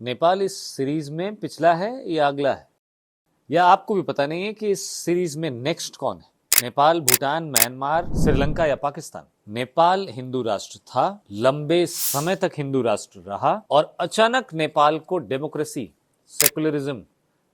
नेपाल इस सीरीज में पिछला है या अगला है, या आपको भी पता नहीं है कि इस सीरीज में नेक्स्ट कौन है। नेपाल, भूटान, म्यांमार, श्रीलंका या पाकिस्तान। नेपाल हिंदू राष्ट्र था, लंबे समय तक हिंदू राष्ट्र रहा और अचानक नेपाल को democracy, secularism,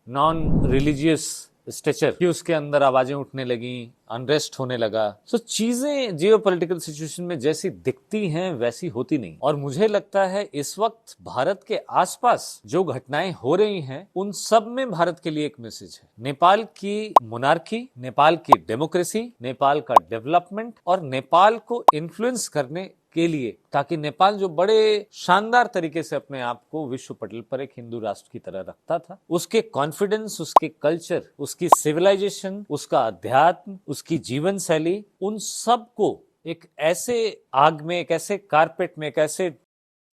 non religious stature की उसके अंदर आवाजें उठने लगी, अनरेस्ट होने लगा। सो चीजें जियोपॉलिटिकल सिचुएशन में जैसी दिखती हैं वैसी होती नहीं। और मुझे लगता है इस वक्त भारत के आसपास जो घटनाएं हो रही हैं उन सब में भारत के लिए एक मैसेज है। नेपाल की मोनार्की, नेपाल की डेमोक्रेसी, नेपाल का डेवलपमेंट और नेपाल को इन्फ्लुएंस करने के लिए, ताकि नेपाल जो बड़े शानदार तरीके से अपने आप को विश्व पटल पर एक हिंदू राष्ट्र की तरह रखता था, उसके कॉन्फिडेंस, उसके कल्चर, उसकी सिविलाइजेशन, उसका अध्यात्म, उसकी जीवन शैली, उन सब को एक ऐसे आग में, एक ऐसे कारपेट में, एक ऐसे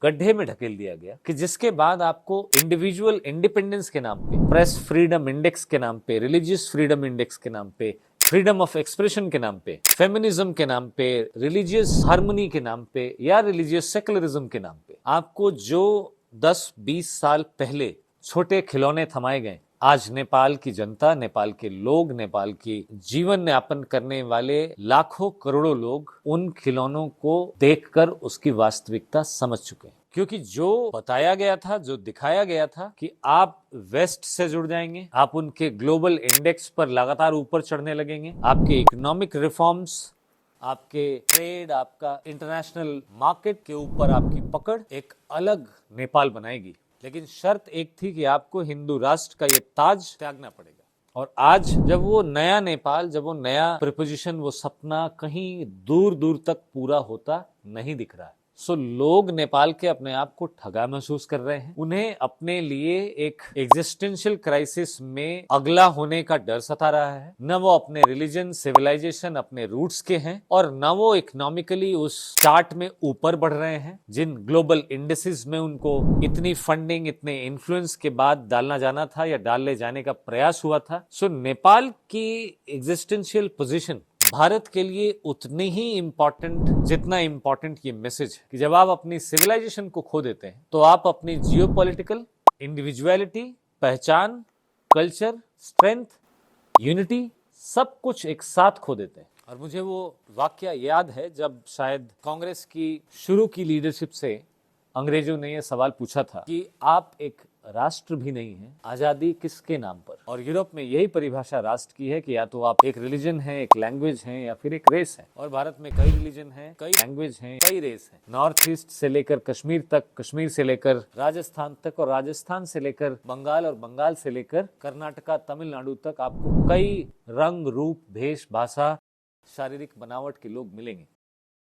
गड्ढे में ढकेल दिया गया कि जिसके बाद आपको इंडिविजुअल इंडिपेंडेंस के नाम पे, प्रेस फ्रीडम इंडेक्स के नाम पे, रिलीजियस फ्रीडम इंडेक्स के नाम पे, फ्रीडम ऑफ एक्सप्रेशन के नाम पे, फेमिनिज्म के नाम पे, रिलीजियस हार्मनी के नाम पे या रिलीजियस सेकुलरिज्म के नाम पे आपको जो 10-20 साल पहले छोटे खिलौने थमाए गए, आज नेपाल की जनता, नेपाल के लोग, नेपाल की जीवन यापन करने वाले लाखों करोड़ों लोग उन खिलौनों को देखकर उसकी वास्तविकता समझ चुके हैं। क्योंकि जो बताया गया था, जो दिखाया गया था कि आप वेस्ट से जुड़ जाएंगे, आप उनके ग्लोबल इंडेक्स पर लगातार ऊपर चढ़ने लगेंगे, आपके इकोनॉमिक रिफॉर्म्स, आपके ट्रेड, आपका इंटरनेशनल मार्केट के ऊपर आपकी पकड़ एक अलग नेपाल बनाएगी। लेकिन शर्त एक थी कि आपको हिंदू राष्ट्र का ये ताज त्यागना पड़ेगा। और आज जब वो नया नेपाल, जब वो नया प्रिपोजिशन, वो सपना कहीं दूर दूर तक पूरा होता नहीं दिख रहा है, सो लोग नेपाल के अपने आप को ठगा महसूस कर रहे हैं। उन्हें अपने लिए एक एग्जिस्टेंशियल क्राइसिस में अगला होने का डर सता रहा है। न वो अपने रिलीजन, सिविलाइजेशन, अपने रूट्स के हैं और न वो इकोनॉमिकली उस चार्ट में ऊपर बढ़ रहे हैं जिन ग्लोबल इंडेक्सेस में उनको इतनी फंडिंग, इतने इन्फ्लुएंस के बाद डालना जाना था या डालने जाने का प्रयास हुआ था। सो नेपाल की एग्जिस्टेंशियल पोजीशन भारत के लिए उतनी ही इंपॉर्टेंट जितना इंपॉर्टेंट ये मैसेज है कि जब आप अपनी सिविलाइजेशन को खो देते हैं तो आप अपनी जियोपॉलिटिकल इंडिविजुअलिटी, पहचान, कल्चर, स्ट्रेंथ, यूनिटी, सब कुछ एक साथ खो देते हैं। और मुझे वो वाकया याद है जब शायद कांग्रेस की शुरू की लीडरशिप से अंग्रेजों ने यह सवाल पूछा था कि आप एक राष्ट्र भी नहीं है, आजादी किसके नाम पर। और यूरोप में यही परिभाषा राष्ट्र की है कि या तो आप एक रिलीजन है, एक लैंग्वेज है या फिर एक रेस है। और भारत में कई रिलीजन है, कई लैंग्वेज है, कई रेस है। नॉर्थ ईस्ट से लेकर कश्मीर तक, कश्मीर से लेकर राजस्थान तक और राजस्थान से लेकर बंगाल और बंगाल से लेकर कर्नाटका, तमिलनाडु तक आपको कई रंग, रूप, भेष, भाषा, शारीरिक बनावट के लोग मिलेंगे।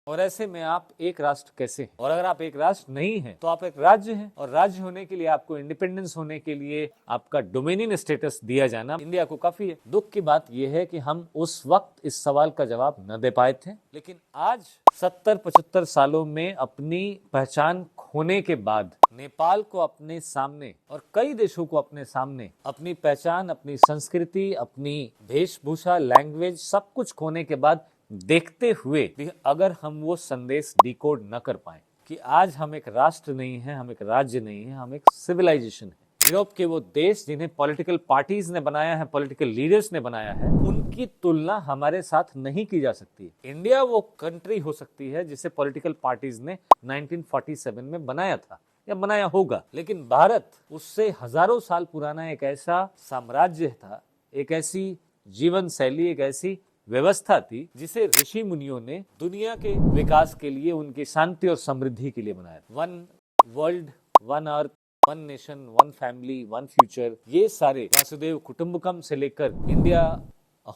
और ऐसे में आप एक राष्ट्र कैसे हैं? और अगर आप एक राष्ट्र नहीं हैं तो आप एक राज्य हैं। और राज्य होने के लिए आपको इंडिपेंडेंस होने के लिए आपका डोमिनियन स्टेटस दिया जाना इंडिया को काफी है। दुख की बात यह है कि हम उस वक्त इस सवाल का जवाब न दे पाए थे। लेकिन आज 70-75 सालों में अपनी पहचान खोने के बाद नेपाल को अपने सामने और कई देशों को अपने सामने अपनी पहचान, अपनी संस्कृति, अपनी वेशभूषा, लैंग्वेज, सब कुछ खोने के बाद देखते हुए भी अगर हम वो संदेश डिकोड न कर पाए कि आज हम एक राष्ट्र नहीं है, हम एक राज्य नहीं है, हम एक सिविलाइजेशन है। यूरोप के वो देश जिन्हें पॉलिटिकल पार्टीज ने बनाया है, पॉलिटिकल लीडर्स ने बनाया है, उनकी तुलना हमारे साथ नहीं की जा सकती। इंडिया वो कंट्री हो सकती है जिसे पॉलिटिकल पार्टीज ने 1947 में बनाया था या बनाया होगा, लेकिन भारत उससे हजारों साल पुराना एक ऐसा साम्राज्य था, एक ऐसी जीवन शैली, एक ऐसी व्यवस्था थी जिसे ऋषि मुनियों ने दुनिया के विकास के लिए, उनकी शांति और समृद्धि के लिए बनाया। One world, one earth, one nation, one family, one future, ये सारे वासुदेव कुटुंबकम से लेकर India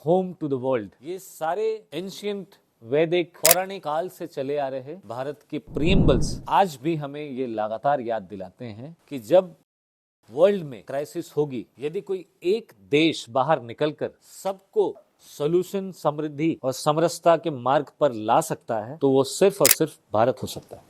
home to the world, ये सारे एंशिएंट वैदिक पौराणिक काल से चले आ रहे भारत के प्रीएम्बल्स आज भी हमें ये लगातार याद दिलाते हैं कि जब वर्ल्ड में क्राइसिस होगी, यदि कोई एक देश बाहर निकलकर सबको सॉल्यूशन, समृद्धि और समरसता के मार्ग पर ला सकता है तो वो सिर्फ और सिर्फ भारत हो सकता है।